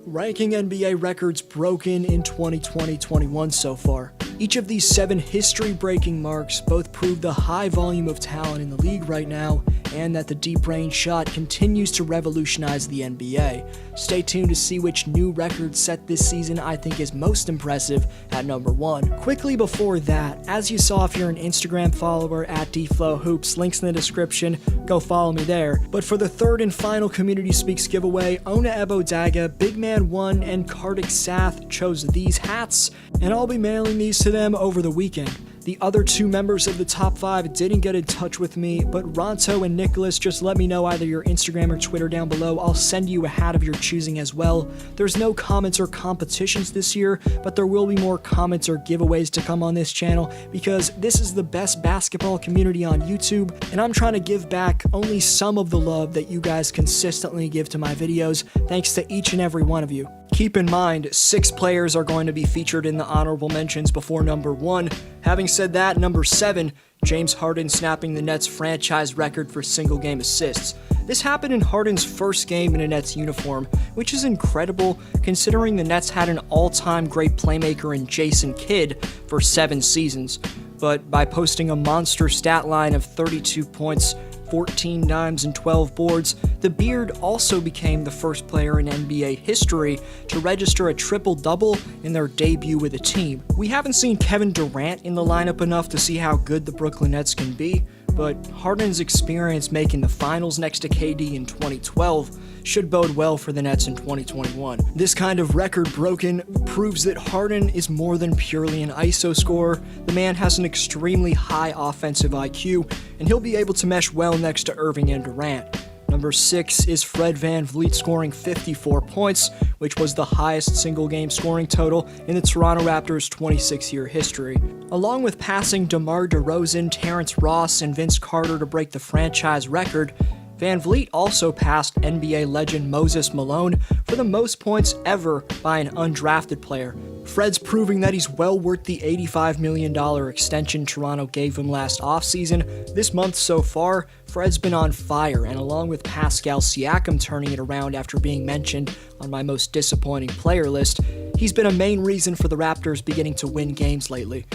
Ranking NBA records broken in 2020-21 so far. Each of these 7 history-breaking marks both prove the high volume of talent in the league right now, and that the deep-range shot continues to revolutionize the NBA. Stay tuned to see which new record set this season I think is most impressive at number 1. Quickly before that, as you saw if you're an Instagram follower at DFlowHoops, links in the description, go follow me there. But for the third and final Community Speaks giveaway, Ona Ebodaga, Big Man 1, and Kartik Sath chose these hats, and I'll be mailing these to them over the weekend. The other 2 members of the top 5 didn't get in touch with me, but Ronto and Nicholas just let me know either your Instagram or Twitter down below. I'll send you a hat of your choosing as well. There's no comments or competitions this year, but there will be more comments or giveaways to come on this channel because this is the best basketball community on YouTube, and I'm trying to give back only some of the love that you guys consistently give to my videos, thanks to each and every one of you. Keep in mind, 6 players are going to be featured in the honorable mentions before number 1. Having said that, number 7, James Harden snapping the Nets' franchise record for single-game assists. This happened in Harden's first game in a Nets uniform, which is incredible considering the Nets had an all-time great playmaker in Jason Kidd for 7 seasons. But by posting a monster stat line of 32 points, 14 dimes, and 12 boards, the Beard also became the first player in NBA history to register a triple-double in their debut with a team. We haven't seen Kevin Durant in the lineup enough to see how good the Brooklyn Nets can be, but Harden's experience making the finals next to KD in 2012 should bode well for the Nets in 2021. This kind of record broken proves that Harden is more than purely an ISO scorer. The man has an extremely high offensive IQ, and he'll be able to mesh well next to Irving and Durant. Number 6 is Fred VanVleet scoring 54 points, which was the highest single-game scoring total in the Toronto Raptors' 26-year history. Along with passing DeMar DeRozan, Terrence Ross, and Vince Carter to break the franchise record, VanVleet also passed NBA legend Moses Malone for the most points ever by an undrafted player. Fred's proving that he's well worth the $85 million extension Toronto gave him last offseason. This month so far, Fred's been on fire, and along with Pascal Siakam turning it around after being mentioned on my most disappointing player list, he's been a main reason for the Raptors beginning to win games lately.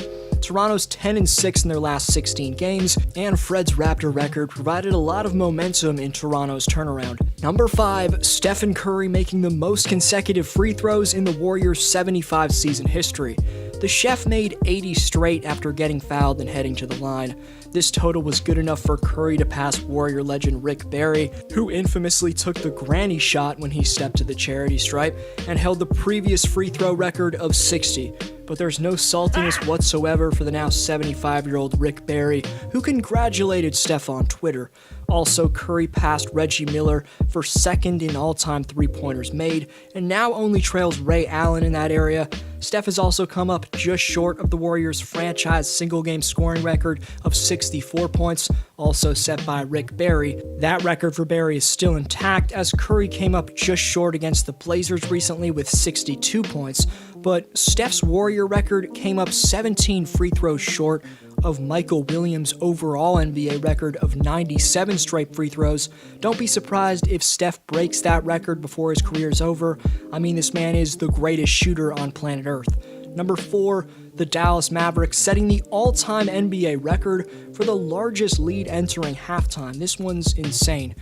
Toronto's 10-6 in their last 16 games, and Fred's Raptor record provided a lot of momentum in Toronto's turnaround. Number 5, Stephen Curry making the most consecutive free throws in the Warriors' 75-season history. The Chef made 80 straight after getting fouled and heading to the line. This total was good enough for Curry to pass Warrior legend Rick Barry, who infamously took the granny shot when he stepped to the charity stripe and held the previous free throw record of 60. But there's no saltiness whatsoever for the now 75-year-old Rick Barry, who congratulated Steph on Twitter. Also, Curry passed Reggie Miller for second in all-time three-pointers made, and now only trails Ray Allen in that area. Steph has also come up just short of the Warriors' franchise single-game scoring record of 64 points, also set by Rick Barry. That record for Barry is still intact, as Curry came up just short against the Blazers recently with 62 points, but Steph's Warrior record came up 17 free throws short of Michael Williams' overall NBA record of 97 straight free throws. Don't be surprised if Steph breaks that record before his career's over. I mean, this man is the greatest shooter on planet Earth. Number 4, the Dallas Mavericks setting the all-time NBA record for the largest lead entering halftime. This one's insane.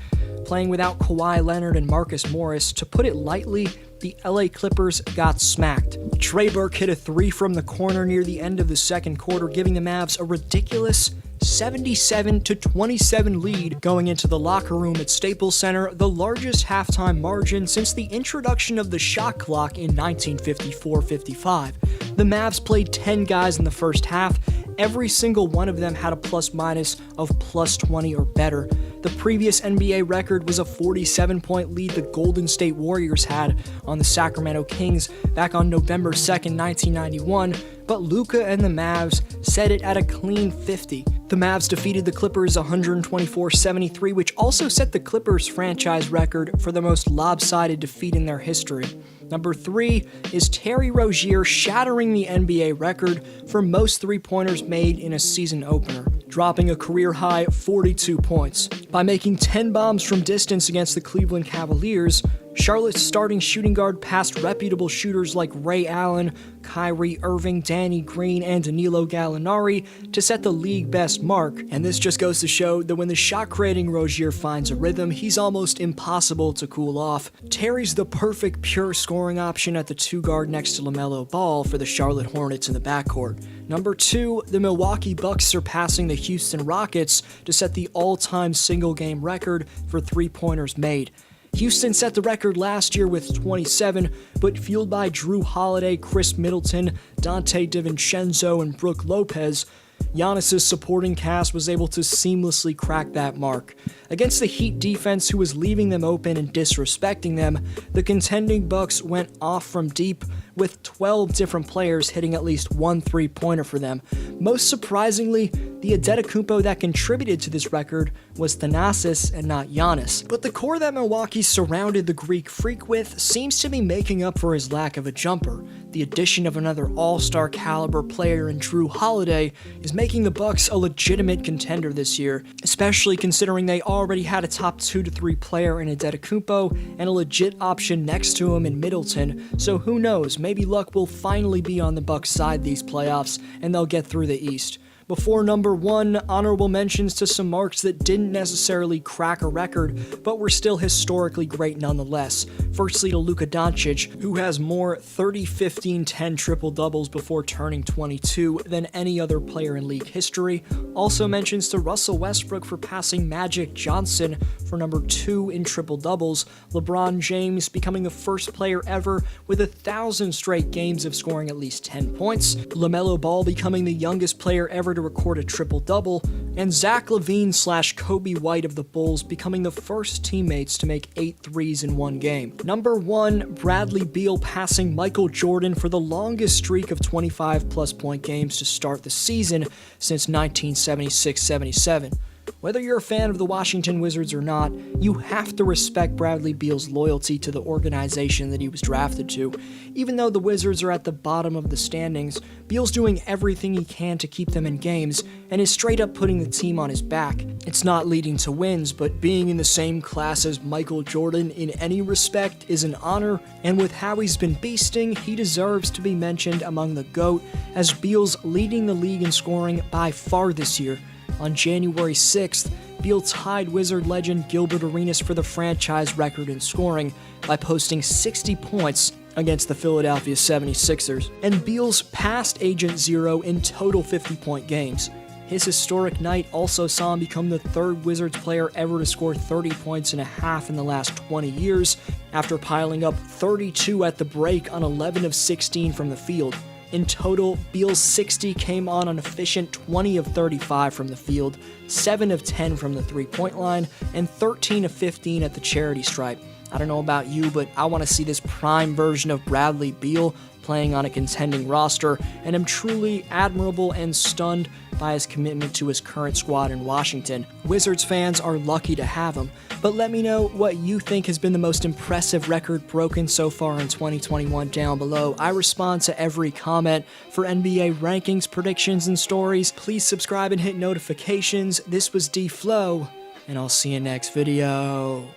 Playing without Kawhi Leonard and Marcus Morris, to put it lightly, the LA Clippers got smacked. Trey Burke hit a 3 from the corner near the end of the second quarter, giving the Mavs a ridiculous 77-27 lead going into the locker room at Staples Center, the largest halftime margin since the introduction of the shot clock in 1954-55. The Mavs played 10 guys in the first half. Every single one of them had a plus-minus of plus 20 or better. The previous NBA record was a 47-point lead the Golden State Warriors had on the Sacramento Kings back on November 2nd, 1991, but Luka and the Mavs set it at a clean 50. The Mavs defeated the Clippers 124-73, which also set the Clippers' franchise record for the most lopsided defeat in their history. Number 3 is Terry Rozier shattering the NBA record for most three-pointers made in a season opener, dropping a career-high 42 points. By making 10 bombs from distance against the Cleveland Cavaliers, Charlotte's starting shooting guard passed reputable shooters like Ray Allen, Kyrie Irving, Danny Green, and Danilo Gallinari to set the league best mark, and this just goes to show that when the shot-creating Rozier finds a rhythm, he's almost impossible to cool off. Terry's the perfect pure scoring option at the 2 guard next to LaMelo Ball for the Charlotte Hornets in the backcourt. Number 2, the Milwaukee Bucks surpassing the Houston Rockets to set the all-time single-game record for three-pointers made. Houston set the record last year with 27, but fueled by Drew Holiday, Chris Middleton, Dante DiVincenzo, and Brook Lopez, Giannis's supporting cast was able to seamlessly crack that mark. Against the Heat defense, who was leaving them open and disrespecting them, the contending Bucks went off from deep, with 12 different players hitting at least one three-pointer for them. Most surprisingly, the Antetokounmpo that contributed to this record was Thanasis and not Giannis. But the core that Milwaukee surrounded the Greek Freak with seems to be making up for his lack of a jumper. The addition of another all-star caliber player in Drew Holiday is making the Bucks a legitimate contender this year, especially considering they already had a top 2 to 3 player in Antetokounmpo and a legit option next to him in Middleton, so who knows, maybe luck will finally be on the Bucks' side these playoffs and they'll get through the East. Before number 1, honorable mentions to some marks that didn't necessarily crack a record, but were still historically great nonetheless. Firstly to Luka Doncic, who has more 30, 15, 10 triple-doubles before turning 22 than any other player in league history. Also mentions to Russell Westbrook for passing Magic Johnson for number 2 in triple-doubles, LeBron James becoming the first player ever with 1,000 straight games of scoring at least 10 points, LaMelo Ball becoming the youngest player ever to record a triple-double, and Zach LaVine/Kobe White of the Bulls becoming the first teammates to make 8 threes in one game. Number 1, Bradley Beal passing Michael Jordan for the longest streak of 25-plus point games to start the season since 1976-77. Whether you're a fan of the Washington Wizards or not, you have to respect Bradley Beal's loyalty to the organization that he was drafted to. Even though the Wizards are at the bottom of the standings, Beal's doing everything he can to keep them in games, and is straight up putting the team on his back. It's not leading to wins, but being in the same class as Michael Jordan in any respect is an honor, and with how he's been beasting, he deserves to be mentioned among the GOAT, as Beal's leading the league in scoring by far this year. On January 6th, Beal tied Wizard legend Gilbert Arenas for the franchise record in scoring by posting 60 points against the Philadelphia 76ers, and Beal's passed Agent Zero in total 50-point games. His historic night also saw him become the 3rd Wizards player ever to score 30 points and a half in the last 20 years, after piling up 32 at the break on 11 of 16 from the field. In total, Beal's 60 came on an efficient 20 of 35 from the field, 7 of 10 from the three-point line, and 13 of 15 at the charity stripe. I don't know about you, but I want to see this prime version of Bradley Beal playing on a contending roster, and am truly admirable and stunned by his commitment to his current squad in Washington. Wizards fans are lucky to have him, but let me know what you think has been the most impressive record broken so far in 2021 down below. I respond to every comment. For NBA rankings, predictions, and stories, please subscribe and hit notifications. This was D-Flow, and I'll see you next video.